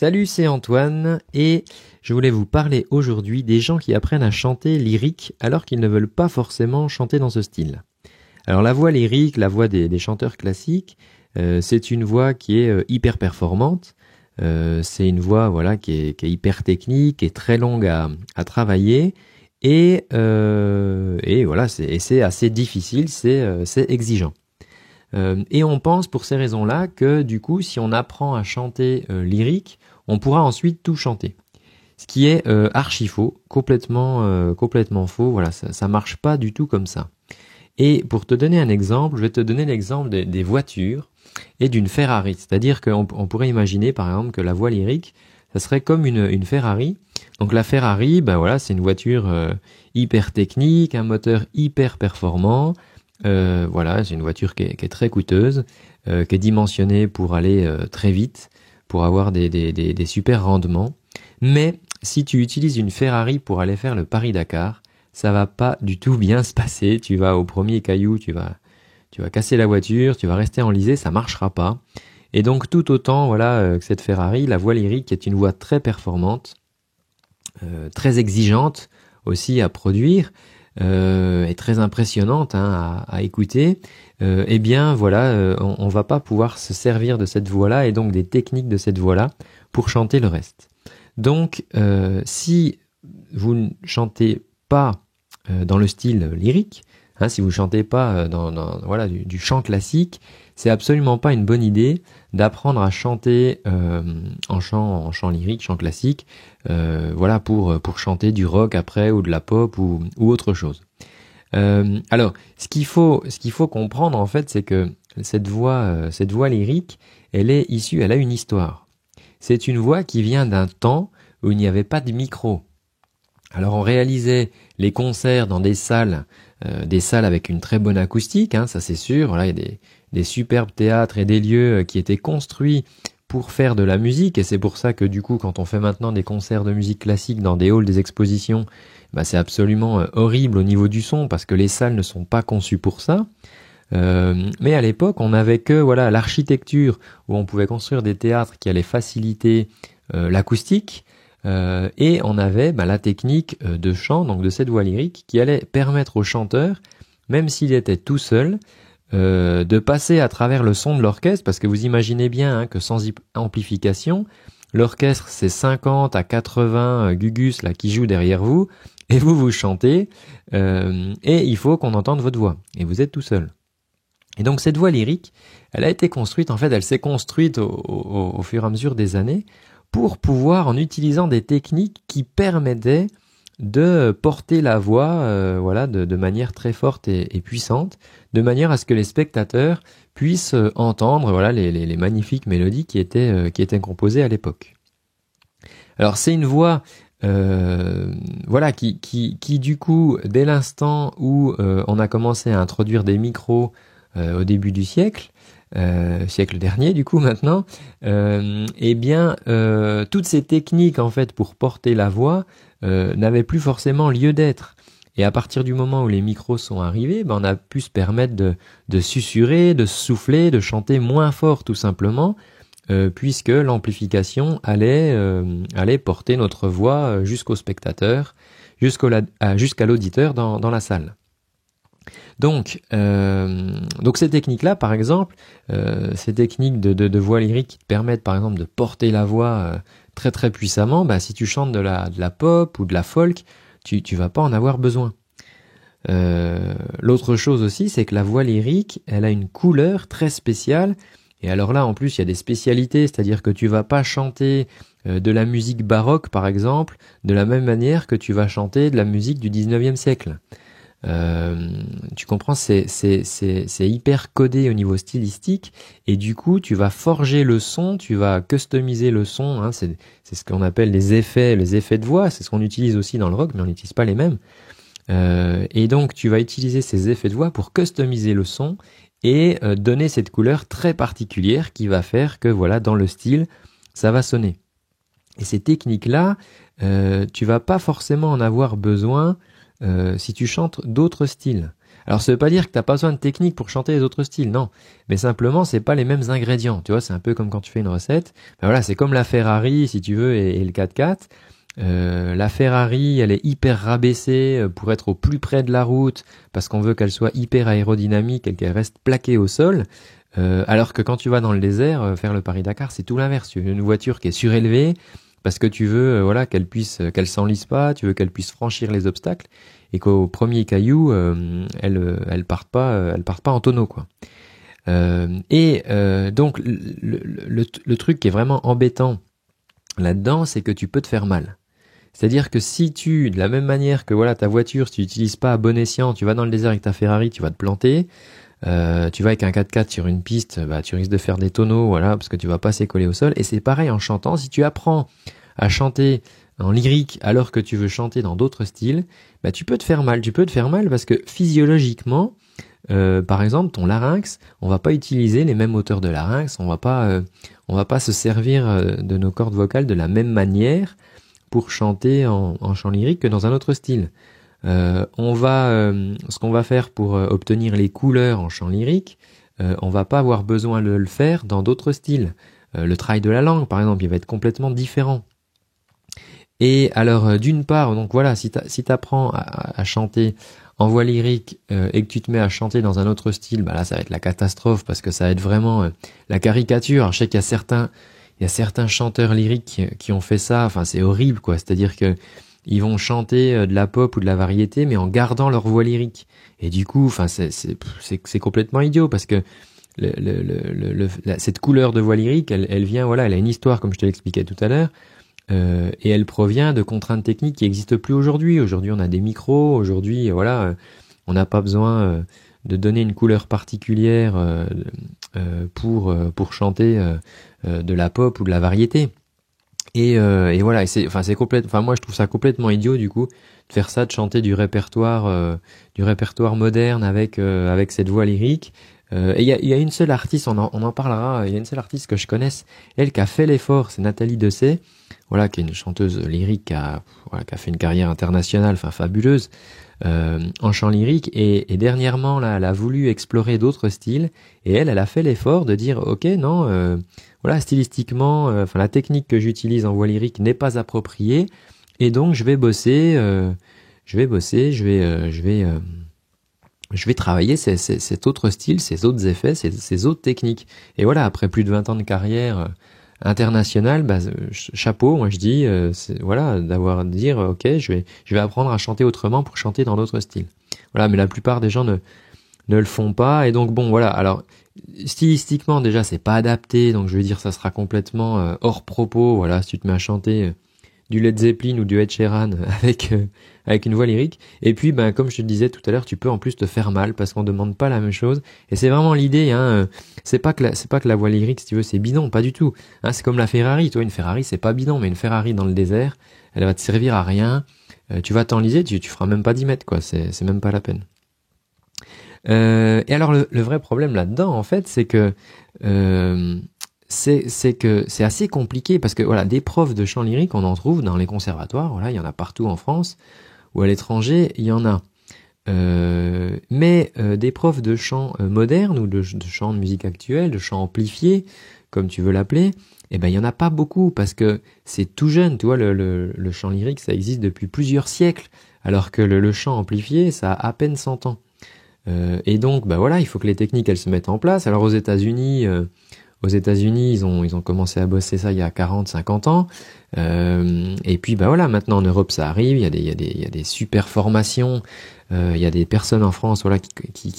Salut, c'est Antoine et je voulais vous parler aujourd'hui des gens qui apprennent à chanter lyrique alors qu'ils ne veulent pas forcément chanter dans ce style. Alors la voix lyrique, la voix des chanteurs classiques, c'est une voix qui est hyper performante. C'est une voix qui est hyper technique, qui est très longue à travailler et voilà, c'est assez difficile, c'est exigeant. Et on pense pour ces raisons-là que du coup, si on apprend à chanter lyrique, on pourra ensuite tout chanter. Ce qui est archi faux, complètement faux. Voilà, ça marche pas du tout comme ça. Et pour te donner un exemple, je vais te donner l'exemple des voitures et d'une Ferrari. C'est-à-dire qu'on pourrait imaginer par exemple que la voix lyrique, ça serait comme une Ferrari. Donc la Ferrari, c'est une voiture hyper technique, un moteur hyper performant. C'est une voiture qui est très coûteuse, qui est dimensionnée pour aller très vite, pour avoir des super rendements. Mais si tu utilises une Ferrari pour aller faire le Paris-Dakar, ça va pas du tout bien se passer. Tu vas au premier caillou, tu vas casser la voiture, tu vas rester enlisé, ça marchera pas. Et donc tout autant que cette Ferrari, la voix lyrique est une voix très performante, très exigeante aussi à produire. Est très impressionnante à écouter, on va pas pouvoir se servir de cette voix-là et donc des techniques de cette voix-là pour chanter le reste. Donc, si vous ne chantez pas dans le style lyrique, si vous chantez pas du chant classique, c'est absolument pas une bonne idée d'apprendre à chanter en chant lyrique, chant classique, pour chanter du rock après ou de la pop ou autre chose. Alors, ce qu'il faut comprendre en fait, c'est que cette voix lyrique, elle a une histoire. C'est une voix qui vient d'un temps où il n'y avait pas de micro. Alors on réalisait les concerts dans des salles avec une très bonne acoustique, ça c'est sûr. Voilà, il y a des superbes théâtres et des lieux qui étaient construits pour faire de la musique, et c'est pour ça que du coup, quand on fait maintenant des concerts de musique classique dans des halls, des expositions, c'est absolument horrible au niveau du son parce que les salles ne sont pas conçues pour ça. Mais à l'époque, on n'avait que l'architecture où on pouvait construire des théâtres qui allaient faciliter l'acoustique. Et on avait la technique de chant, donc de cette voix lyrique, qui allait permettre au chanteur, même s'il était tout seul, de passer à travers le son de l'orchestre, parce que vous imaginez bien que sans amplification, l'orchestre c'est 50 à 80 gugus là qui jouent derrière vous, et vous chantez, et il faut qu'on entende votre voix, et vous êtes tout seul. Et donc cette voix lyrique, elle a été construite, en fait elle s'est construite au fur et à mesure des années, pour pouvoir, en utilisant des techniques qui permettaient de porter la voix de manière très forte et puissante, de manière à ce que les spectateurs puissent entendre les magnifiques mélodies qui étaient composées à l'époque. Alors c'est une voix qui du coup, dès l'instant où on a commencé à introduire des micros au début du siècle dernier du coup maintenant, toutes ces techniques en fait pour porter la voix n'avaient plus forcément lieu d'être. Et à partir du moment où les micros sont arrivés, on a pu se permettre de susurrer, de souffler, de chanter moins fort tout simplement, puisque l'amplification allait porter notre voix jusqu'au spectateur, jusqu'à l'auditeur dans la salle. Donc ces techniques-là, par exemple, ces techniques de voix lyrique qui te permettent, par exemple, de porter la voix très très puissamment, si tu chantes de la pop ou de la folk, tu vas pas en avoir besoin. L'autre chose aussi, c'est que la voix lyrique, elle a une couleur très spéciale. Et alors là, en plus, il y a des spécialités, c'est-à-dire que tu vas pas chanter de la musique baroque, par exemple, de la même manière que tu vas chanter de la musique du 19e siècle. Tu comprends, c'est hyper codé au niveau stylistique, et du coup tu vas forger le son, tu vas customiser le son, c'est ce qu'on appelle les effets de voix, c'est ce qu'on utilise aussi dans le rock, mais on n'utilise pas les mêmes. Et donc tu vas utiliser ces effets de voix pour customiser le son et donner cette couleur très particulière qui va faire que dans le style ça va sonner. Et ces techniques-là, tu vas pas forcément en avoir besoin si tu chantes d'autres styles. Alors ça veut pas dire que t'as pas besoin de technique pour chanter les autres styles, non. Mais simplement, c'est pas les mêmes ingrédients. Tu vois, c'est un peu comme quand tu fais une recette. Ben voilà, c'est comme la Ferrari, si tu veux, et le 4x4. La Ferrari, elle est hyper rabaissée pour être au plus près de la route, parce qu'on veut qu'elle soit hyper aérodynamique et qu'elle reste plaquée au sol. Alors que quand tu vas dans le désert, faire le Paris-Dakar, c'est tout l'inverse. Tu veux une voiture qui est surélevée, parce que tu veux, voilà, qu'elle s'enlise pas, tu veux qu'elle puisse franchir les obstacles, et qu'au premier caillou, elle parte pas en tonneau, quoi. Donc le truc qui est vraiment embêtant là-dedans, c'est que tu peux te faire mal. C'est-à-dire que si de la même manière que voilà ta voiture, si tu l'utilises pas à bon escient, tu vas dans le désert avec ta Ferrari, tu vas te planter. Tu vas avec un 4x4 sur une piste, bah tu risques de faire des tonneaux, voilà, parce que tu vas pas assez coller au sol. Et c'est pareil en chantant. Si tu apprends à chanter en lyrique alors que tu veux chanter dans d'autres styles, bah tu peux te faire mal. Tu peux te faire mal parce que physiologiquement, par exemple, ton larynx, on va pas utiliser les mêmes hauteurs de larynx, on va pas se servir de nos cordes vocales de la même manière pour chanter en chant lyrique que dans un autre style. Ce qu'on va faire pour obtenir les couleurs en chant lyrique, on va pas avoir besoin de le faire dans d'autres styles. Le travail de la langue, par exemple, il va être complètement différent. Et alors, d'une part, donc voilà, si t'apprends à chanter en voix lyrique et que tu te mets à chanter dans un autre style, bah là, ça va être la catastrophe parce que ça va être vraiment la caricature. Alors, je sais qu'il y a certains chanteurs lyriques qui ont fait ça. Enfin, c'est horrible, quoi. C'est-à-dire que ils vont chanter de la pop ou de la variété, mais en gardant leur voix lyrique. Et du coup, enfin, c'est complètement idiot parce que cette couleur de voix lyrique, elle vient, voilà, elle a une histoire, comme je te l'expliquais tout à l'heure, et elle provient de contraintes techniques qui n'existent plus aujourd'hui. Aujourd'hui, on a des micros. Aujourd'hui, voilà, on n'a pas besoin de donner une couleur particulière pour chanter de la pop ou de la variété. Et voilà, moi je trouve ça complètement idiot du coup de faire ça, de chanter du répertoire moderne avec cette voix lyrique. Et il y a une seule artiste, on en parlera. Il y a une seule artiste que je connaisse, elle qui a fait l'effort, c'est Nathalie Dessay, voilà, qui est une chanteuse lyrique qui a fait une carrière internationale, enfin fabuleuse en chant lyrique. Et dernièrement là, elle a voulu explorer d'autres styles et elle a fait l'effort de dire ok non. Voilà, stylistiquement, la technique que j'utilise en voix lyrique n'est pas appropriée, et donc je vais travailler cet autre style, ces autres effets, ces autres techniques. Et voilà, après plus de 20 ans de carrière internationale, bah, chapeau, moi je dis, voilà, de dire, ok, je vais apprendre à chanter autrement pour chanter dans d'autres styles. Voilà, mais la plupart des gens ne le font pas, et donc bon, voilà, alors stylistiquement déjà c'est pas adapté, donc je veux dire ça sera complètement hors propos. Voilà, si tu te mets à chanter du Led Zeppelin ou du Ed Sheeran avec une voix lyrique, et puis ben comme je te le disais tout à l'heure, tu peux en plus te faire mal parce qu'on demande pas la même chose, et c'est vraiment l'idée, hein. C'est pas que la voix lyrique, si tu veux, c'est bidon, pas du tout, hein. C'est comme la Ferrari, toi, une Ferrari c'est pas bidon, mais une Ferrari dans le désert, elle va te servir à rien. Tu vas t'enliser, tu feras même pas 10 mètres, quoi, c'est même pas la peine. Et alors le vrai problème là-dedans, en fait, c'est que c'est assez compliqué parce que voilà, des profs de chant lyrique, on en trouve dans les conservatoires. Voilà, il y en a partout en France ou à l'étranger, il y en a. Mais des profs de chant moderne ou de chant de musique actuelle, de chant amplifié, comme tu veux l'appeler, eh ben il y en a pas beaucoup parce que c'est tout jeune. Tu vois, le chant lyrique, ça existe depuis plusieurs siècles, alors que le chant amplifié, ça a à peine 100 ans. Et donc, bah voilà, il faut que les techniques elles se mettent en place. Alors aux États-Unis, ils ont commencé à bosser ça il y a 40, 50 ans. Et puis bah voilà, maintenant en Europe ça arrive. Il y a des super formations. Il y a des personnes en France, voilà, qui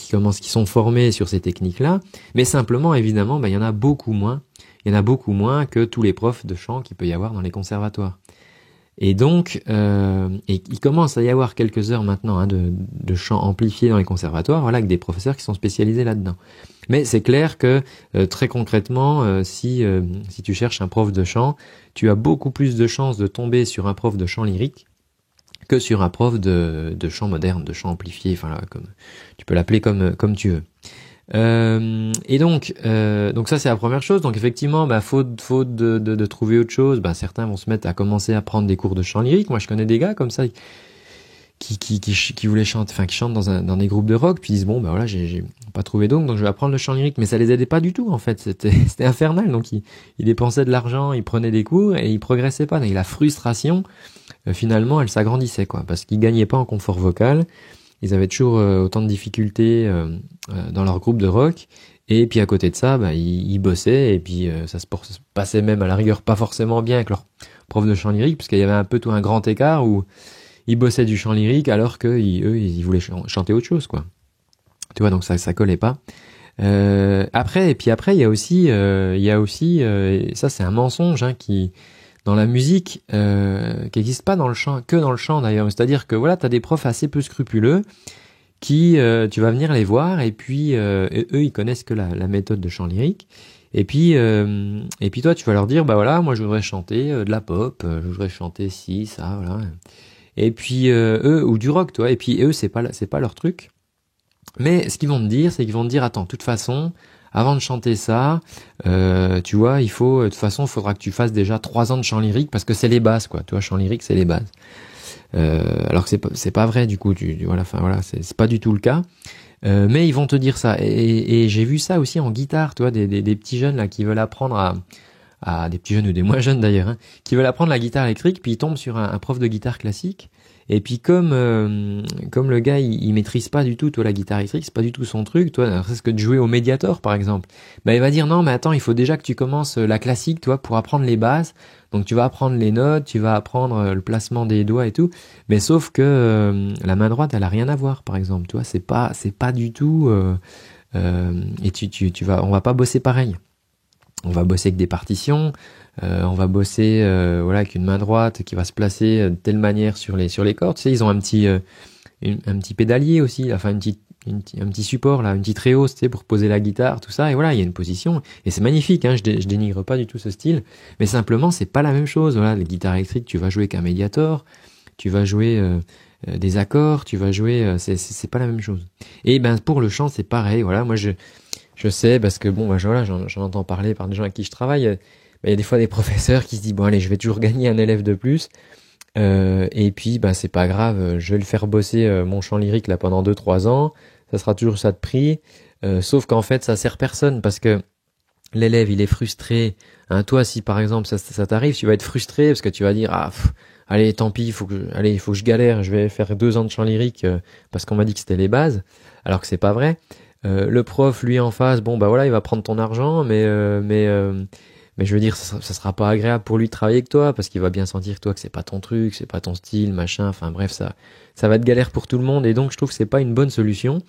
sont formées sur ces techniques-là. Mais simplement, évidemment, bah il y en a beaucoup moins. Il y en a beaucoup moins que tous les profs de chant qu'il peut y avoir dans les conservatoires. Et donc, il commence à y avoir quelques heures maintenant, hein, de chant amplifié dans les conservatoires, voilà, avec des professeurs qui sont spécialisés là-dedans. Mais c'est clair que très concrètement, si tu cherches un prof de chant, tu as beaucoup plus de chances de tomber sur un prof de chant lyrique que sur un prof de chant moderne, de chant amplifié. Enfin, là, comme tu peux l'appeler comme tu veux. Et donc ça c'est la première chose. Donc effectivement, bah, faute de trouver autre chose, bah, certains vont se mettre à commencer à prendre des cours de chant lyrique. Moi je connais des gars comme ça qui voulaient chanter, enfin qui chantent dans des groupes de rock, puis ils disent bon bah voilà j'ai pas trouvé donc je vais apprendre le chant lyrique, mais ça les aidait pas du tout en fait, c'était infernal, donc ils dépensaient de l'argent, ils prenaient des cours et ils progressaient pas, et la frustration finalement elle s'agrandissait quoi, parce qu'ils gagnaient pas en confort vocal, ils avaient toujours autant de difficultés dans leur groupe de rock, et puis à côté de ça bah ils bossaient, et puis ça se passait même à la rigueur pas forcément bien avec leur prof de chant lyrique, parce qu'il y avait un peu tout un grand écart où ils bossaient du chant lyrique alors que eux ils voulaient chanter autre chose quoi. Tu vois, donc ça collait pas. Après il y a aussi et ça c'est un mensonge hein, qui dans la musique qui existe pas dans le chant, que dans le chant d'ailleurs, c'est-à-dire que voilà, tu as des profs assez peu scrupuleux qui tu vas venir les voir, et puis eux ils connaissent que la méthode de chant lyrique, et puis toi tu vas leur dire bah voilà, moi je voudrais chanter de la pop, je voudrais chanter ci ça voilà. Et puis eux, ou du rock, toi. Et puis eux, c'est pas leur truc. Mais ce qu'ils vont te dire, c'est qu'ils vont te dire attends, de toute façon, avant de chanter ça, tu vois, de toute façon, il faudra que tu fasses déjà 3 ans de chant lyrique, parce que c'est les bases, quoi. Tu vois, chant lyrique, c'est les bases. Alors que c'est pas vrai, du coup. Voilà, enfin voilà, c'est pas du tout le cas. Mais ils vont te dire ça. Et j'ai vu ça aussi en guitare, tu vois, des petits jeunes là qui veulent apprendre à des petits jeunes ou des moins jeunes d'ailleurs, hein, qui veulent apprendre la guitare électrique, puis ils tombent sur un prof de guitare classique, et puis comme le gars il maîtrise pas du tout toi la guitare électrique, c'est pas du tout son truc, toi c'est ce que de jouer au Mediator par exemple, bah il va dire non mais attends, il faut déjà que tu commences la classique toi pour apprendre les bases, donc tu vas apprendre les notes, tu vas apprendre le placement des doigts et tout, mais sauf que la main droite elle a rien à voir par exemple, tu vois, c'est pas du tout et on va pas bosser pareil. On va bosser avec des partitions, on va bosser voilà avec une main droite qui va se placer de telle manière sur les cordes. Tu sais, ils ont un petit pédalier aussi, enfin un petit support là, une petite réhausse, tu sais, pour poser la guitare, tout ça. Et voilà, il y a une position et c'est magnifique. Hein, je dénigre pas du tout ce style, mais simplement c'est pas la même chose. Voilà, les guitares électriques, tu vas jouer qu'un médiator, tu vas jouer des accords, tu vas jouer, c'est pas la même chose. Et ben pour le chant c'est pareil. Voilà, moi je sais parce que bon, bah, voilà, j'en entends parler par des gens avec qui je travaille. Il y a des fois des professeurs qui se disent bon allez, je vais toujours gagner un élève de plus. Et puis bah c'est pas grave, je vais le faire bosser mon chant lyrique là pendant 2-3 ans. Ça sera toujours ça de prix. Sauf qu'en fait ça sert personne parce que l'élève il est frustré. Hein, toi si par exemple ça t'arrive, tu vas être frustré parce que tu vas dire allez tant pis, il faut que je galère, je vais faire 2 ans de chant lyrique parce qu'on m'a dit que c'était les bases, alors que c'est pas vrai. Le prof, lui en face, bon bah voilà, il va prendre ton argent, mais je veux dire, ça sera pas agréable pour lui de travailler avec toi, parce qu'il va bien sentir que toi que c'est pas ton truc, c'est pas ton style, machin. Enfin bref, ça va être galère pour tout le monde, et donc je trouve que c'est pas une bonne solution.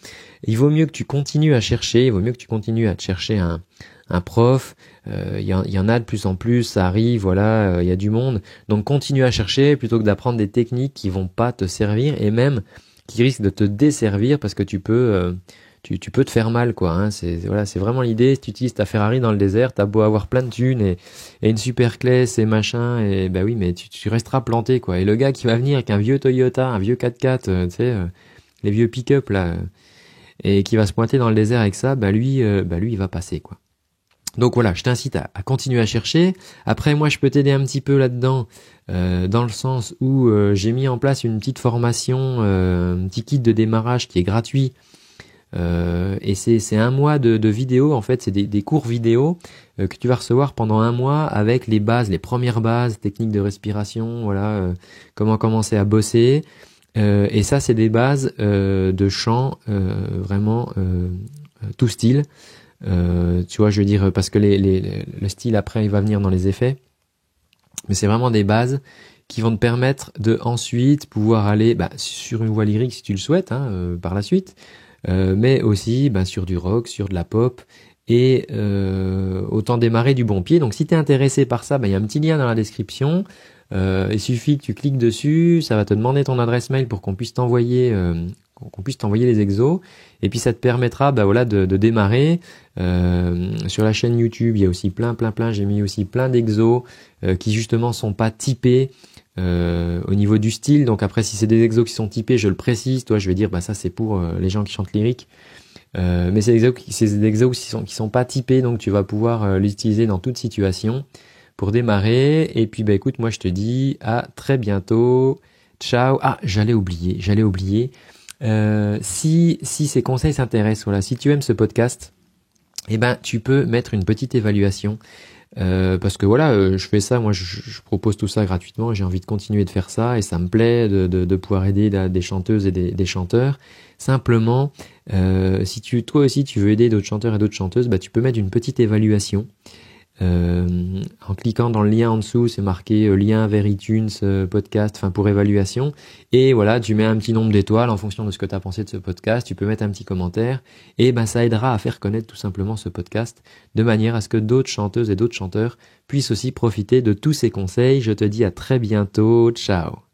Il vaut mieux que tu continues à chercher, il vaut mieux que tu continues à te chercher un prof. Il y en a de plus en plus, ça arrive, voilà, il y a du monde. Donc continue à chercher plutôt que d'apprendre des techniques qui vont pas te servir et même qui risquent de te desservir parce que tu peux te faire mal quoi, hein. C'est vraiment l'idée. Si tu utilises ta Ferrari dans le désert, t'as beau avoir plein de thunes et une super classe et machin, et bah oui, mais tu resteras planté quoi. Et le gars qui va venir avec un vieux Toyota, un vieux 4x4, tu sais, les vieux pick-up là, et qui va se pointer dans le désert avec ça, bah lui il va passer quoi. Donc voilà, je t'incite à continuer à chercher. Après moi je peux t'aider un petit peu là-dedans, dans le sens où j'ai mis en place une petite formation, un petit kit de démarrage qui est gratuit. Et c'est 1 mois de vidéos, en fait, c'est des cours vidéo que tu vas recevoir pendant 1 mois avec les bases, les premières bases, techniques de respiration, voilà, comment commencer à bosser. Et ça, c'est des bases de chant vraiment tout style. Tu vois, je veux dire, parce que le style après, il va venir dans les effets. Mais c'est vraiment des bases qui vont te permettre de ensuite pouvoir aller sur une voie lyrique si tu le souhaites, hein, par la suite. Mais aussi sur du rock, sur de la pop, et autant démarrer du bon pied. Donc si tu es intéressé par ça, il y a un petit lien dans la description. Il suffit que tu cliques dessus, ça va te demander ton adresse mail pour qu'on puisse t'envoyer les exos, et puis ça te permettra de démarrer. Sur la chaîne YouTube, il y a aussi plein, j'ai mis aussi plein d'exos qui justement sont pas typés au niveau du style. Donc après, si c'est des exos qui sont typés, je le précise, toi je vais dire ça c'est pour les gens qui chantent lyrique, mais c'est des exos qui sont pas typés, donc tu vas pouvoir l'utiliser dans toute situation pour démarrer. Et puis écoute, moi je te dis à très bientôt. ciao. Ah, j'allais oublier. Si ces conseils s'intéressent, voilà, si tu aimes ce podcast, eh ben, tu peux mettre une petite évaluation. Parce que voilà, je fais ça, moi je propose tout ça gratuitement et j'ai envie de continuer de faire ça et ça me plaît de pouvoir aider des chanteuses et des chanteurs. Simplement, si toi aussi tu veux aider d'autres chanteurs et d'autres chanteuses, bah tu peux mettre une petite évaluation. En cliquant dans le lien en dessous, c'est marqué lien vers iTunes, podcast, enfin pour évaluation. Et voilà, tu mets un petit nombre d'étoiles en fonction de ce que tu as pensé de ce podcast. Tu peux mettre un petit commentaire et ben ça aidera à faire connaître tout simplement ce podcast de manière à ce que d'autres chanteuses et d'autres chanteurs puissent aussi profiter de tous ces conseils. Je te dis à très bientôt. Ciao.